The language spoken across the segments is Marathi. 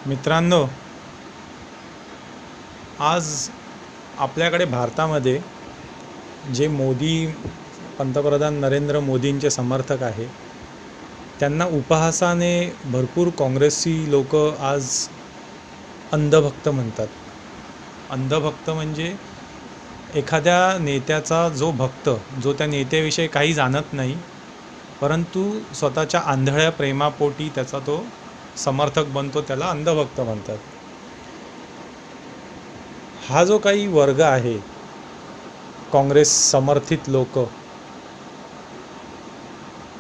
मित्रांनो, आज आपल्याकडे भारतामध्ये जे पंतप्रधान नरेंद्र मोदींचे समर्थक आहे, त्यांना उपहासाने भरपूर काँग्रेसी लोक आज अंधभक्त म्हणतात. अंधभक्त म्हणजे एखाद्या नेत्याचा जो त्या नेत्याविषयी काही जाणत नाही, परंतु स्वतःच्या आंधळ्या प्रेमापोटी त्याचा तो समर्थक बनतो, त्याला अंधभक्त म्हणतात. हा जो काही वर्ग आहे, काँग्रेस समर्थित लोक,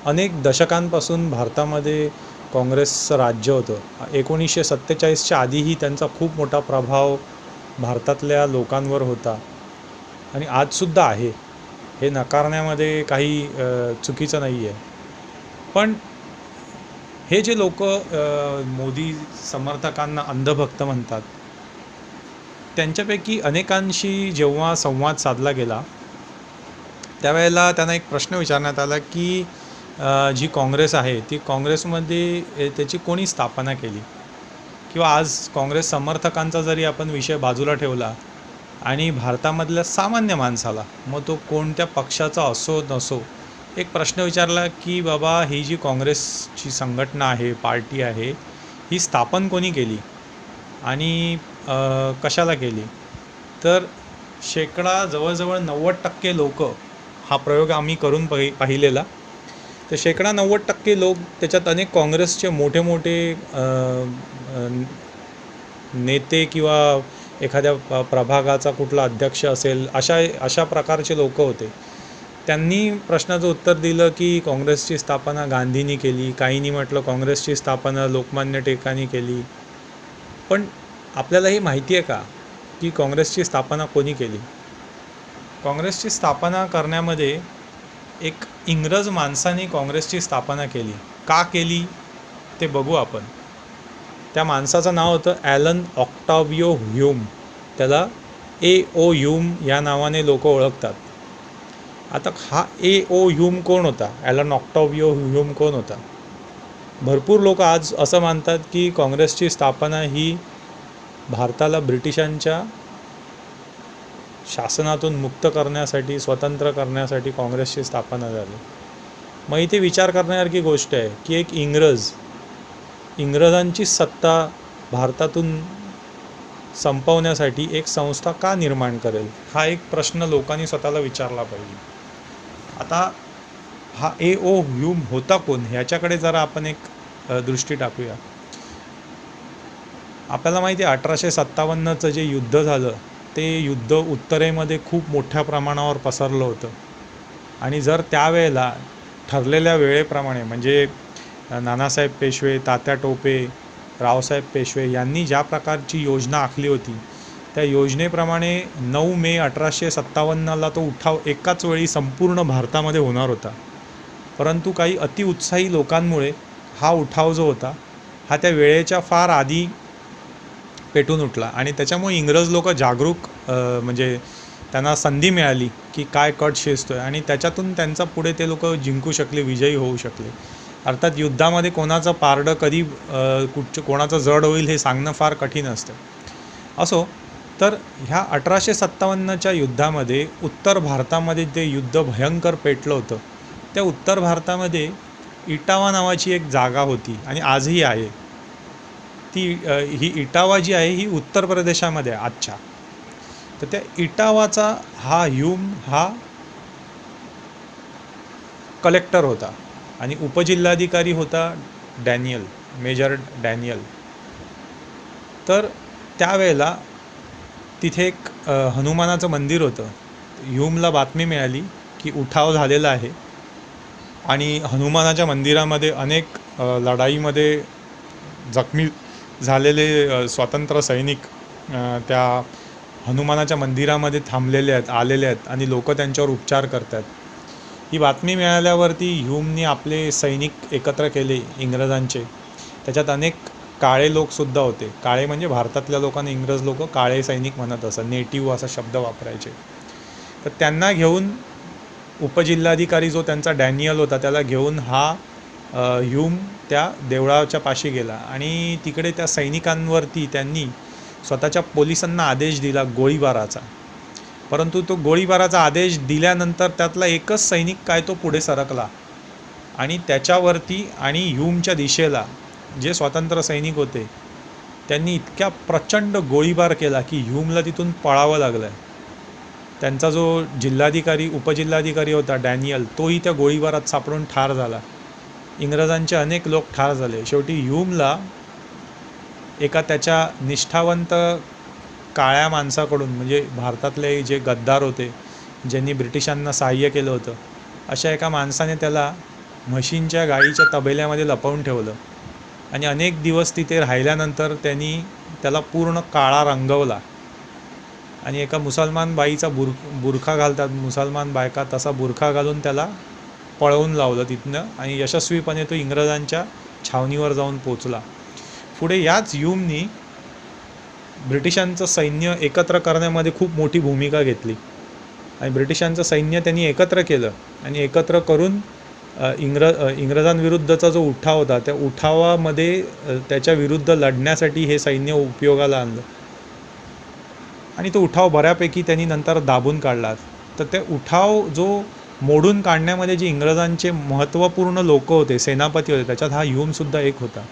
अनेक दशकांपासून भारतामध्ये काँग्रेसचं राज्य होतं. 1947च्या आधीही त्यांचा खूप मोठा प्रभाव भारतातल्या लोकांवर होता आणि आजसुद्धा आहे. हे नकारण्यामध्ये काही चुकीचं नाही आहे. पण हे जे लोक मोदी समर्थकांना अंधभक्त म्हणतात, त्यांच्यापैकी अनेकांशी जेव्हा संवाद साधला गेला, त्यावेळेला त्यांना एक प्रश्न विचारण्यात आला की जी काँग्रेस आहे ती काँग्रेसमध्ये त्याची कोणी स्थापना केली, किंवा आज काँग्रेस समर्थकांचा जरी आपण विषय बाजूला ठेवला आणि भारतामधल्या सामान्य माणसाला, मग तो कोणत्या पक्षाचा असो नसो, एक प्रश्न विचारला की बाबा, ही जी काँग्रेसची संघटना आहे, पार्टी आहे, ही स्थापन कोणी केली आणि कशाला केली, तर जवळजवळ 90% लोक, हा प्रयोग आम्ही करून पाहिलेला, तर 90% लोक, त्याच्यात अनेक काँग्रेसचे मोठे मोठे नेते किंवा एखाद्या प्रभागाचा कुठला अध्यक्ष असेल, अशा प्रकारचे लोक होते. त्यांनी प्रश्नाचं उत्तर दिलं की काँग्रेसची स्थापना गांधींनी केली, काहींनी म्हटलं काँग्रेसची स्थापना लोकमान्य टिळकांनी केली. पण आपल्याला ही माहिती आहे का की काँग्रेसची स्थापना कोणी केली? काँग्रेसची स्थापना करण्यामध्ये एक इंग्रज माणसाने काँग्रेसची स्थापना केली. का केली ते बघू आपण. त्या माणसाचं नाव होतं ॲलन ऑक्टावियो ह्यूम. त्याला A.O. ह्यूम या नावाने लोक ओळखतात. आता हा A.O. ह्यूम कोण होता? ॲलन ऑक्टावियो ह्यूम कोण होता? भरपूर लोक आज असं मानतात की काँग्रेसची स्थापना ही भारताला ब्रिटिशांच्या शासनातून मुक्त करण्यासाठी, स्वतंत्र करण्यासाठी काँग्रेसची स्थापना झाली. मग इथे विचार करण्यासारखी गोष्ट आहे की एक इंग्रजांची सत्ता भारतातून संपवण्यासाठी एक संस्था का निर्माण करेल, हा एक प्रश्न लोकांनी स्वतःला विचारला पाहिजे. आता हा A.O. ह्यूम होता कोण, ह्याच्याकडे जरा आपण एक दृष्टी टाकूया. आपल्याला माहिती आहे 1857चं जे युद्ध झालं, ते युद्ध उत्तरेमध्ये खूप मोठ्या प्रमाणावर पसरलं होतं. आणि जर त्यावेळेला ठरलेल्या वेळेप्रमाणे, म्हणजे नानासाहेब पेशवे, तात्या टोपे, रावसाहेब पेशवे यांनी ज्या प्रकारची योजना आखली होती, त्या योजनेप्रमाणे 9 मे 1857ला तो उठाव एकाच वेळी संपूर्ण भारतामध्ये होणार होता. परंतु काही अतिउत्साही लोकांमुळे हा उठाव जो होता, हा त्या वेळेच्या फार आधी पेटून उठला आणि त्याच्यामुळे इंग्रज लोक जागरूक, म्हणजे त्यांना संधी मिळाली की काय कट शिजतोय, आणि त्याच्यातून त्यांचा पुढे ते लोक जिंकू शकले, विजयी होऊ शकले. अर्थात युद्धामध्ये कोणाचं पारडं कधी कोणाचं जड होईल हे सांगणं फार कठीण असतं. असो, तर ह्या 1857च्या युद्धामध्ये उत्तर भारतामध्ये जे युद्ध भयंकर पेटलं होतं, त्या उत्तर भारतामध्ये इटावा नावाची एक जागा होती आणि आजही आहे. ही इटावा जी आहे ही उत्तर प्रदेशामध्ये आहे आजच्या. तर त्या इटावाचा हा ह्यूम हा कलेक्टर होता आणि उपजिल्हाधिकारी होता मेजर डॅनियल. तर त्यावेळेला तिथे एक हनुमानाचं मंदिर होतं. ह्यूमला बातमी मिळाली की उठाव झालेला आहे आणि हनुमानाच्या मंदिरामध्ये अनेक लढाईमध्ये जखमी झालेले स्वातंत्र्य सैनिक त्या हनुमानाच्या मंदिरामध्ये आलेले आहेत आणि लोक त्यांच्यावर उपचार करतात. ही बातमी मिळाल्यावरती ह्यूमनी आपले सैनिक एकत्र केले इंग्रजांचे. त्याच्यात अनेक काळे लोकसुद्धा होते. काळे म्हणजे भारतातल्या लोकांना इंग्रज लोक काळे सैनिक म्हणत असत, नेटिव्ह असा शब्द वापरायचे. तर त्यांना घेऊन उपजिल्हाधिकारी जो त्यांचा डॅनियल होता, त्याला घेऊन हा ह्यूम त्या देवळाच्या पाशी गेला आणि तिकडे त्या सैनिकांवरती त्यांनी स्वतःच्या पोलिसांना आदेश दिला गोळीबाराचा. परंतु तो गोळीबाराचा आदेश दिल्यानंतर त्यातला एकच सैनिक काय तो पुढे सरकला आणि त्याच्यावरती आणि ह्यूमच्या दिशेला जे स्वातंत्र्य सैनिक होते त्यांनी इतक्या प्रचंड गोळीबार केला की ह्यूमला तिथून पळावं लागलं. त्यांचा जो जिल्हाधिकारी उपजिल्हाधिकारी होता डॅनियल, तोही त्या गोळीबारात सापडून ठार झाला. इंग्रजांचे अनेक लोक ठार झाले. शेवटी ह्यूमला एका त्याच्या निष्ठावंत काळ्या माणसाकडून, म्हणजे भारतातले जे गद्दार होते ज्यांनी ब्रिटिशांना सहाय्य केलं होतं, अशा एका माणसाने त्याला म्हशींच्या गाईच्या तबेल्यामध्ये लपवून ठेवलं आणि अनेक दिवस तिथे राहिल्यानंतर त्यांनी त्याला पूर्ण काळा रंगवला आणि एका मुसलमान बाईचा बुरखा घालतात मुसलमान बायका, तसा बुरखा घालून त्याला पळवून लावलं तिथनं आणि यशस्वीपणे तो इंग्रजांच्या छावणीवर जाऊन पोचला. पुढे याच ह्यूमनी ब्रिटिशांचं सैन्य एकत्र करण्यामध्ये खूप मोठी भूमिका घेतली आणि ब्रिटिशांचं सैन्य त्यांनी एकत्र केलं आणि एकत्र करून इंग्रजांविरुद्धचा जो उठाव होता त्या उठावामध्ये त्याच्या विरुद्ध लढण्यासाठी हे सैन्य उपयोगाला आणलं आणि तो उठाव बऱ्यापैकी त्यांनी नंतर दाबून काढला. तर ते उठाव जो मोडून काढण्यामध्ये जे इंग्रजांचे महत्त्वपूर्ण लोक होते, सेनापती होते, त्याच्यात हा ह्यूमसुद्धा एक होता.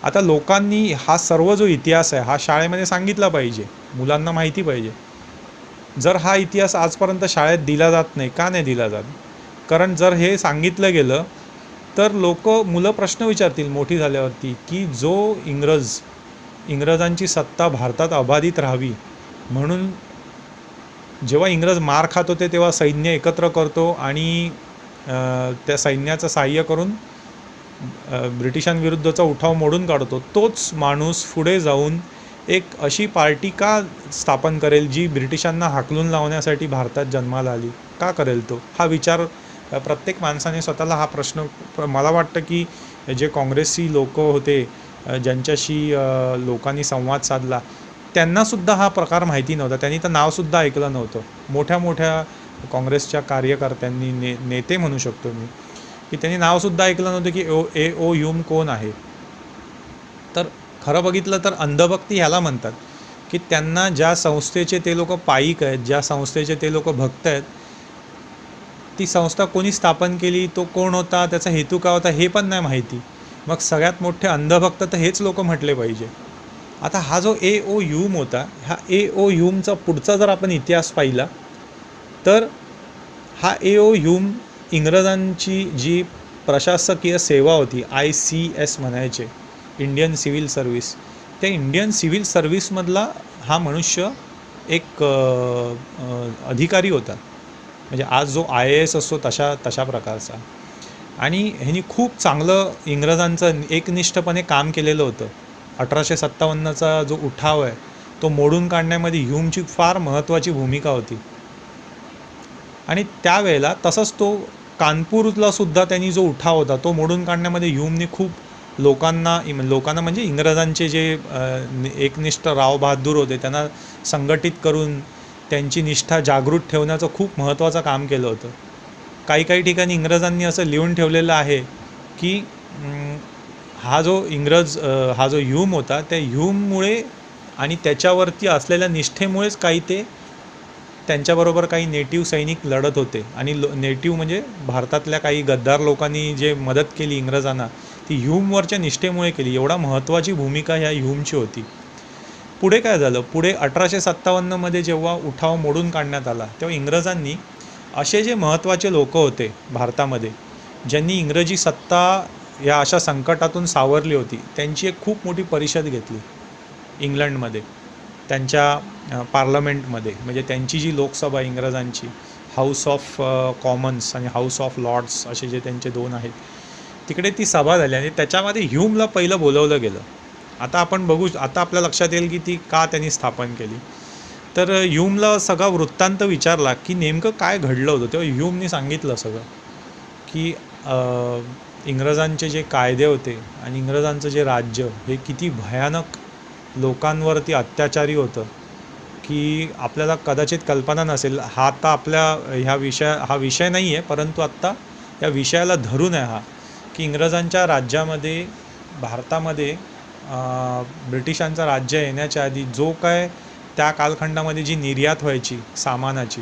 आता लोकांनी हा सर्व जो इतिहास आहे हा शाळेमध्ये सांगितला पाहिजे, मुलांना माहिती पाहिजे. जर हा इतिहास आजपर्यंत शाळेत दिला जात नाही, का नाही दिला जात? कारण जर हे सांगितलं गेलं तर मुलं प्रश्न विचारतील मोठी झाल्यावरती की जो इंग्रजांची सत्ता भारतात अबाधित राहावी म्हणून जेव्हा इंग्रज मार खात होते तेव्हा सैन्य एकत्र करतो आणि त्या सैन्याचं सहाय्य करून ब्रिटिशांविरुद्धचा उठाव मोडून काढतो, तोच माणूस पुढे जाऊन एक अशी पार्टी का स्थापन करेल जी ब्रिटिशांना हाकलून लावण्यासाठी भारतात जन्माला आली? का करेल तो? हा विचार प्रत्येक माणसाने स्वतःला हा प्रश्न, मला वाटतं की जे काँग्रेसी लोक होते ज्यांच्याशी लोकांनी संवाद साधला त्यांनासुद्धा हा प्रकार माहिती नव्हता. त्यांनी तर नावसुद्धा ऐकलं नव्हतं. मोठ्या मोठ्या काँग्रेसच्या कार्यकर्त्यांनी, नेते म्हणू शकतो मी, की त्यांनी नावसुद्धा ऐकलं नव्हतं की ए ओ ह्यूम कोण आहे. तर खरं बघितलं तर अंधभक्ती ह्याला म्हणतात की त्यांना ज्या संस्थेचे ते लोक पाईक आहेत, ज्या संस्थेचे ते लोक भक्त आहेत, ती संस्था कोणी स्थापन केली, तो कोण होता, त्याचा हेतू काय होता हे पण नाही माहिती. मग सगळ्यात मोठे अंधभक्त तर हेच लोक म्हटले पाहिजे. आता हा जो ए ओ ह्यूम होता, हा ए ओ ह्यूमचा पुढचा जर आपण इतिहास पाहिला तर हा ए ओ ह्यूम इंग्रजांची जी प्रशासकीय सेवा होती, ICS म्हणायचे, इंडियन सिव्हिल सर्व्हिस, त्या इंडियन सिव्हिल सर्व्हिसमधला हा मनुष्य एक अधिकारी होता. म्हणजे आज जो IAS असतो तशा प्रकारचा. आणि ह्यांनी खूप चांगलं इंग्रजांचं एकनिष्ठपणे काम केलेलं होतं. 1857चा जो उठाव आहे तो मोडून काढण्यामध्ये ह्यूमची फार महत्त्वाची भूमिका होती. आणि त्यावेळेला तसंच तो कानपूरला सुद्धा त्यांनी जो उठाव होता तो मोडून काढण्यामध्ये ह्यूमने खूप लोकांना म्हणजे इंग्रजांचे जे एकनिष्ठ राव बहादूर होते त्यांना संघटित करून त्यांची निष्ठा जागृत ठेवण्याचं खूप महत्त्वाचं काम केलं होतं. काही ठिकाणी इंग्रजांनी असं लिहून ठेवलेलं आहे की हा जो ह्यूम होता त्या ह्यूममुळे आणि त्याच्यावरती असलेल्या निष्ठेमुळेच त्यांच्याबरोबर काही नेटिव्ह सैनिक लढत होते आणि नेटिव्ह म्हणजे भारतातल्या काही गद्दार लोकांनी जे मदत केली इंग्रजांना ती ह्यूमवरच्या निष्ठेमुळे केली. एवढा महत्त्वाची भूमिका ह्या ह्यूमची होती. पुढे काय झालं? पुढे 1857मध्ये जेव्हा उठाव मोडून काढण्यात आला तेव्हा इंग्रजांनी असे जे महत्त्वाचे लोक होते भारतामध्ये ज्यांनी इंग्रजी सत्ता या अशा संकटातून सावरली होती त्यांची एक खूप मोठी परिषद घेतली इंग्लंडमध्ये, त्यांच्या पार्लमेंटमध्ये. म्हणजे त्यांची जी लोकसभा इंग्रजांची, हाऊस ऑफ कॉमन्स आणि हाऊस ऑफ लॉर्ड्स असे जे त्यांचे दोन आहेत, तिकडे ती सभा झाली आणि त्याच्यामध्ये ह्यूमला पहिलं बोलवलं गेलं. आता आपण बघू, आता आपल्या लक्षात येईल की ती का त्यांनी स्थापन केली. तर ह्यूमला सगळा वृत्तांत विचारला की नेमकं काय घडलं होतं. तेव्हा ह्यूमने सांगितलं सगळं की इंग्रजांचे जे कायदे होते आणि इंग्रजांचं जे राज्य हे किती भयानक लोकांवरती अत्याचारी होतं की आपल्याला कदाचित कल्पना नसेल. हा आता आपल्या हा विषय नाही आहे, परंतु आत्ता या विषयाला धरून आहे हा की इंग्रजांच्या राज्यामध्ये भारतामध्ये ब्रिटिशांचं राज्य येण्याच्या आधी जो काय त्या कालखंडामध्ये जी निर्यात व्हायची सामानाची,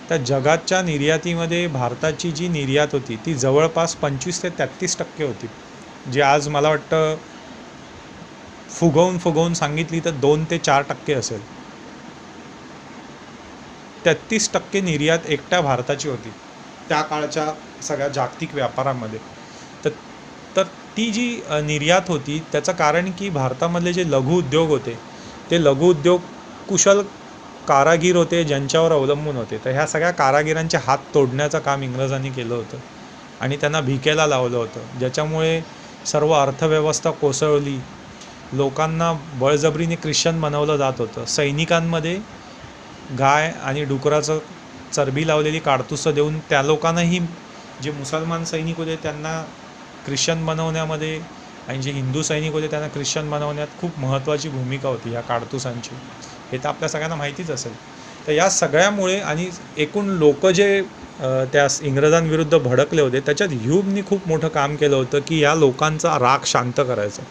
त्या जगाच्या निर्यातीमध्ये भारताची जी निर्यात होती ती जवळपास 25 ते 33% होती, जी आज मला वाटतं फुगवून सांगितली तर 2 ते 4% असेल. 33% निर्यात एकट्या भारताची होती त्या काळच्या सगळ्या जागतिक व्यापारामध्ये. तर तर ती जी निर्यात होती त्याचं कारण की भारतामधले जे लघुउद्योग होते ते लघुउद्योग कुशल कारागीर होते ज्यांच्यावर अवलंबून होते. तर ह्या सगळ्या कारागिरांचे हात तोडण्याचं काम इंग्रजांनी केलं होतं आणि त्यांना भिकेला लावलं होतं, ज्याच्यामुळे सर्व अर्थव्यवस्था कोसळली. लोकांना बळजबरीने ख्रिश्चन बनवलं जात होतं. सैनिकांमध्ये गाय आणि डुकराचं चरबी लावलेली काडतुसं देऊन त्या लोकांनाही, जे मुसलमान सैनिक होते त्यांना ख्रिश्चन बनवण्यामध्ये आणि जे हिंदू सैनिक होते त्यांना ख्रिश्चन बनवण्यात खूप महत्त्वाची भूमिका होती ह्या काडतुसांची. हे तर आपल्या सगळ्यांना माहितीच असेल. तर या सगळ्यामुळे आणि एकूण लोक जे त्या इंग्रजांविरुद्ध भडकले होते त्याच्यात ह्यूमनी खूप मोठं काम केलं होतं की या लोकांचा राग शांत करायचं.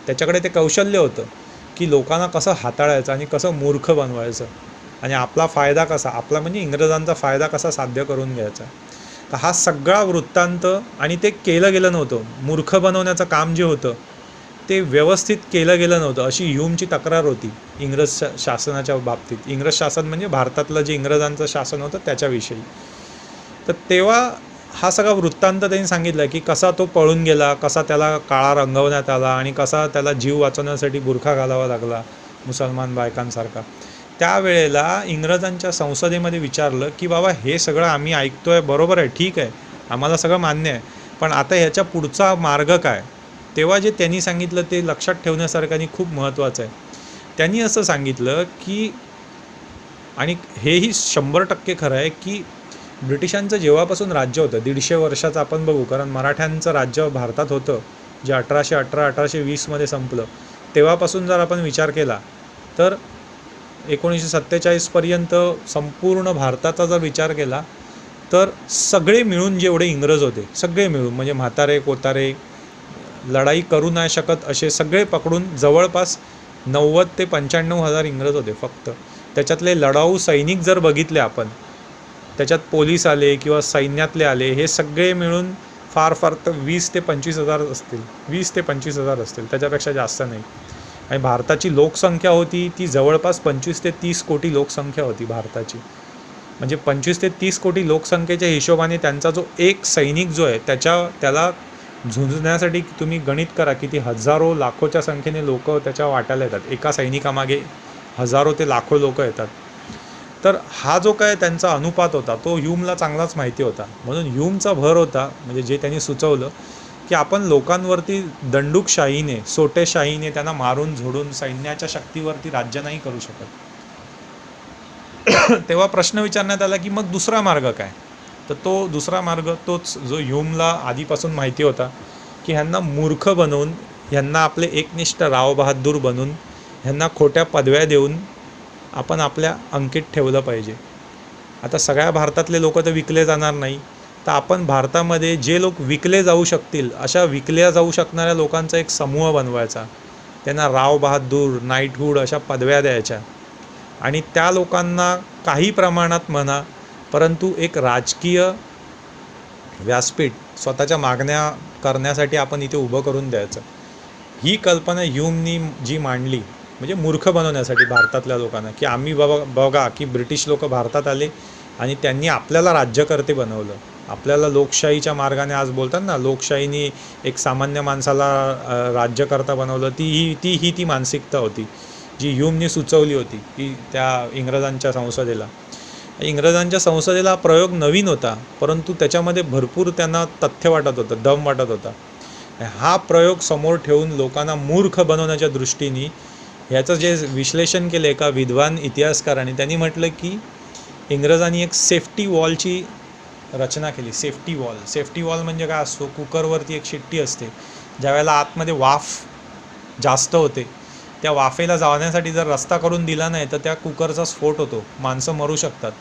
त्याच्याकडे ते कौशल्य होतं की लोकांना कसं हाताळायचं आणि कसं मूर्ख बनवायचं आणि आपला फायदा कसा, आपला म्हणजे इंग्रजांचा फायदा कसा साध्य करून घ्यायचा. तर हा सगळा वृत्तांत, आणि ते केलं गेलं नव्हतं. मूर्ख बनवण्याचं काम जे होतं ते व्यवस्थित केलं गेलं नव्हतं अशी ह्यूमची तक्रार होती इंग्रज शासनाच्या बाबतीत. इंग्रज शासन म्हणजे भारतातलं जे इंग्रजांचं शासन होतं त्याच्याविषयी. तर तेव्हा हा सगळा वृत्तांत त्यांनी सांगितला की कसा तो पळून गेला, कसा त्याला काळा रंगवण्यात आला आणि कसा त्याला जीव वाचवण्यासाठी बुरखा घालावा लागला मुसलमान बायकांसारखा. त्यावेळेला इंग्रजांच्या संसदेमध्ये विचारलं की बाबा हे सगळं आम्ही ऐकतोय, बरोबर आहे, ठीक आहे, आम्हाला सगळं मान्य आहे, पण आता ह्याच्या पुढचा मार्ग काय. तेव्हा जे त्यांनी सांगितलं ते लक्षात ठेवण्यासारखं आणि खूप महत्त्वाचं आहे. त्यांनी असं सांगितलं की, आणि हेही 100% खरं आहे की ब्रिटिशांचं जेव्हापासून राज्य होतं 150 वर्षाचं आपण बघू, कारण मराठ्यांचं राज्य भारतात होतं जे 1818-1820 संपलं. तेव्हापासून जर आपण विचार केला तर 1947पर्यंत संपूर्ण भारताचा जर विचार केला तर सगळे मिळून जेवढे इंग्रज होते सगळे मिळून, म्हणजे म्हातारे कोतारे, लढाई करू नाही शकत असे सगळे पकडून जवळपास 90 ते 95 हजार इंग्रज होते फक्त. त्याच्यातले लढाऊ सैनिक जर बघितले आपण, त्याच्यात पोलीस आले किंवा सैन्यातले आले, हे सगळे मिळून फार तर 20 ते 25 हजार असतील, 20 ते 25 हजार असतील, त्याच्यापेक्षा जास्त नाही. आणि भारताची लोकसंख्या होती ती जवळपास 25 ते 30 कोटी लोकसंख्या होती भारताची. म्हणजे 25 ते 30 कोटी लोकसंख्येच्या हिशोबाने त्यांचा जो एक सैनिक जो आहे त्याला झुंजण्यासाठी तुम्ही गणित करा किती हजारो लाखोच्या संख्येने लोक त्याच्या वाट्याला येतात. एका सैनिकामागे हजारो ते लाखो लोक येतात. तर हा जो काय त्यांचा अनुपात होता तो ह्यूमला चांगलाच माहिती होता. म्हणून ह्यूमचा भर होता, म्हणजे जे त्यांनी सुचवलं की आपण लोकांवरती दंडुकशाहीने, सोटेशाहीने त्यांना मारून झोडून सैन्याच्या शक्तीवरती राज्य नाही करू शकत. तेव्हा प्रश्न विचारण्यात आला की मग दुसरा मार्ग काय. तर तो दुसरा मार्ग तोच जो ह्यूमला आधीपासून माहिती होता की ह्यांना मूर्ख बनवून, ह्यांना आपले एकनिष्ठ राव बहादूर बनवून, ह्यांना खोट्या पदव्या देऊन आपण आपल्या अंकित ठेवलं पाहिजे. आता सगळ्या भारतातले लोक तर विकले जाणार नाही, तर आपण भारतामध्ये जे लोक विकले जाऊ शकतील अशा विकल्या जाऊ शकणाऱ्या लोकांचा एक समूह बनवायचा. त्यांना राव बहादूर, नाईटहूड अशा पदव्या द्यायच्या आणि त्या लोकांना काही प्रमाणात म्हणा, परंतु एक राजकीय व्यासपीठ स्वतःच्या मागण्या करण्यासाठी आपण इथे उभं करून द्यायचं. ही कल्पना ह्यूमनी जी मांडली, म्हणजे मूर्ख बनवण्यासाठी भारतातल्या लोकांना, की आम्ही बघा की ब्रिटिश लोक भारतात आले आणि त्यांनी आपल्याला राज्यकर्ते बनवलं, आपल्याला लोकशाहीच्या मार्गाने, आज बोलतात ना लोकशाहीने एक सामान्य माणसाला राज्यकर्ता बनवलं, ती मानसिकता होती जी ह्यूमनी सुचवली होती की त्या इंग्रजांच्या संसदेला. इंग्रजांच्या संसदेला प्रयोग नवीन होता, परंतु त्याच्यामध्ये भरपूर त्यांना तथ्य वाटत होतं, दम वाटत होता. हा प्रयोग समोर ठेवून लोकांना मूर्ख बनवण्याच्या दृष्टीने ह्याचं जे विश्लेषण केलं एका विद्वान इतिहासकाराने, त्यांनी म्हटलं की इंग्रजांनी एक सेफ्टी वॉलची रचना केली. सेफ्टी वॉल म्हणजे काय असतो, कुकरवरती एक शिट्टी असते, ज्यावेळेला आतमध्ये वाफ जास्त होते, त्या वाफेला जाण्यासाठी जर रस्ता करून दिला नाही तर त्या कुकरचा स्फोट होतो, माणसं मरू शकतात.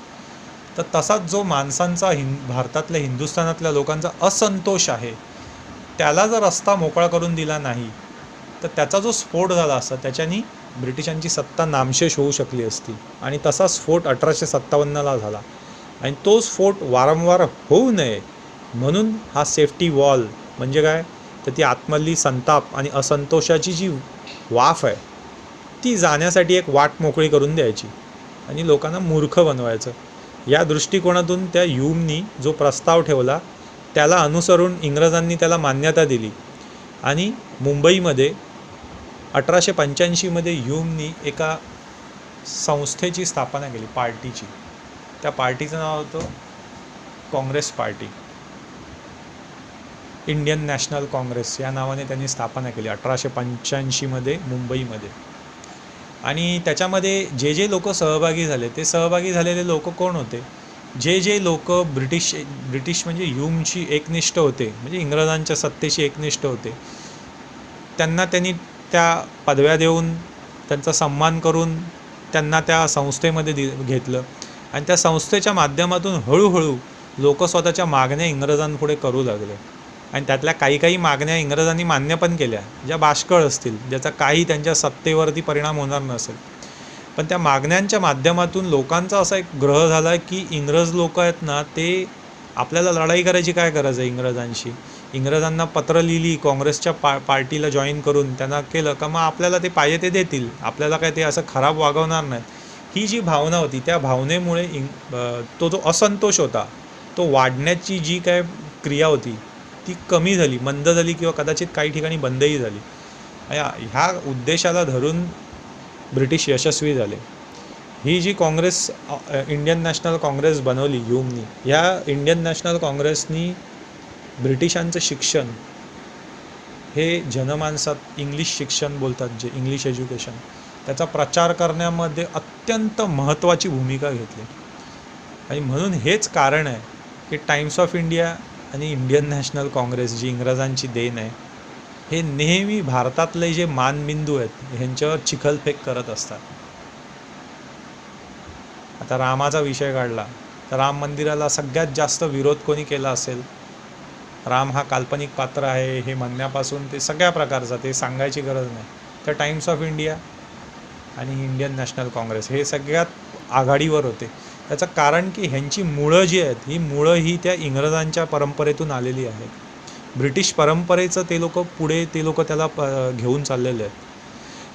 तर तसाच जो माणसांचा भारतातल्या हिंदुस्थानातल्या लोकांचा असंतोष आहे त्याला जर रस्ता मोकळा करून दिला नाही तर त्याचा जो स्फोट झाला असता त्याच्यानी ब्रिटिशांची सत्ता नामशेष होऊ शकली असती. आणि तसा स्फोट 1857ला झाला. आणि तो स्फोट वारंवार होऊ नये म्हणून हा सेफ्टी वॉल म्हणजे काय, तर ती आतमधली संताप आणि असंतोषाची जी वाफ आहे ती जाण्यासाठी एक वाट मोकळी करून द्यायची आणि लोकांना मूर्ख बनवायचं. या दृष्टिकोनातून त्या ह्यूमनी जो प्रस्ताव ठेवला त्याला अनुसरून इंग्रजांनी त्याला मान्यता दिली. आणि मुंबईमध्ये 1885मध्ये ह्यूमनी एका संस्थेची स्थापना केली, पार्टीची. त्या पार्टीचं नाव होतं Congress party. Indian national Congress या नावाने त्यांनी स्थापना केली 1885मध्ये मुंबईमध्ये. आणि त्याच्यामध्ये जे जे लोक सहभागी झाले ते सहभागी झालेले लोक कोण होते, जे जे लोक ब्रिटिश म्हणजे ह्यूमशी एकनिष्ठ होते, म्हणजे इंग्रजांच्या सत्तेशी एकनिष्ठ होते, त्यांना त्यांनी त्या पदव्या देऊन त्यांचा सन्मान करून त्यांना त्या संस्थेमध्ये घेतलं. आणि त्या संस्थेच्या माध्यमातून हळूहळू लोक स्वतःच्या मागण्या इंग्रजांपुढे करू लागले. आणि त्यातल्या काही मागण्या इंग्रजांनी मान्य पण केल्या, ज्या बाष्कळ असतील, ज्याचा काही त्यांच्या सत्तेवरती परिणाम होणार नसेल. पण त्या मागण्यांच्या माध्यमातून लोकांचा असा एक ग्रह झाला की इंग्रज लोक आहेत ना, ते आपल्याला लढाई करायची काय गरज आहे इंग्रजांशी. इंग्रजांना पत्र लिहिली काँग्रेसच्या पार्टीला जॉईन करून त्यांना केलं का मग आपल्याला ते पाहिजे ते देतील, आपल्याला काय ते असं खराब वागवणार नाहीत. ही जी भावना होती त्या भावनेमुळे तो जो असंतोष होता तो वाढण्याची जी काय क्रिया होती ती कमी झाली, मंद झाली किंवा कदाचित काही ठिकाणी बंदही झाली. ह्या उद्देशाला धरून ब्रिटिश यशस्वी झाले. ही जी काँग्रेस इंडियन नॅशनल काँग्रेस बनवली ह्यूमनी, ह्या इंडियन नॅशनल काँग्रेसनी ब्रिटिशांचं शिक्षण हे जनमानसात इंग्लिश शिक्षण बोलतात जे इंग्लिश एज्युकेशन, त्याचा प्रचार करण्यामध्ये अत्यंत महत्त्वाची भूमिका घेतली. आणि म्हणून हेच कारण आहे की टाइम्स ऑफ इंडिया आणि इंडियन नॅशनल काँग्रेस जी इंग्रजांची देण आहे, हे नेहमी भारतातले जे मानबिंदू आहेत ह्यांच्यावर चिखलफेक करत असतात. आता रामाचा विषय काढला तर राम मंदिराला सगळ्यात जास्त विरोध कोणी केला असेल, राम हा काल्पनिक पात्र आहे हे म्हणण्यापासून ते सगळ्या प्रकारचा, ते सांगायची गरज नाही, तर टाइम्स ऑफ इंडिया आणि इंडियन नॅशनल काँग्रेस हे सगळ्यात आघाडीवर होते. त्याचं कारण की ह्यांची मुळं जी आहेत ही मुळं ही त्या इंग्रजांच्या परंपरेतून आलेली आहेत. ब्रिटिश परंपरेचं ते लोक त्याला घेऊन चाललेले आहेत.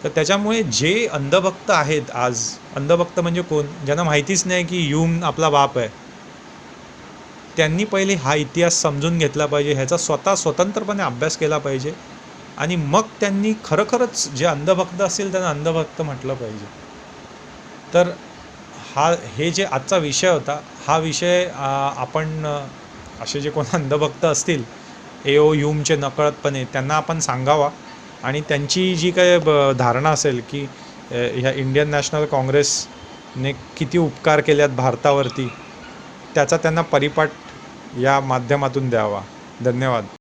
तर त्याच्यामुळे जे अंधभक्त आहेत आज, अंधभक्त म्हणजे कोण, ज्यांना माहितीच नाही की ह्यूम आपला बाप आहे, त्यांनी पहिले हा इतिहास समजून घेतला पाहिजे, ह्याचा स्वतंत्रपणे अभ्यास केला पाहिजे. आणि मग त्यांनी खरोखरच जे अंधभक्त असतील त्यांना अंधभक्त म्हटलं पाहिजे. तर हे जे आजचा विषय होता, हा विषय आपण असे जे कोण अंधभक्त असतील ह्यूमचे नकळतपणे, त्यांना आपण सांगावा. आणि त्यांची जी काय धारणा असेल की ह्या इंडियन नॅशनल काँग्रेसने किती उपकार केल्यात भारतावरती, त्याचा त्यांना परिपाठ या माध्यमातून द्यावा. धन्यवाद.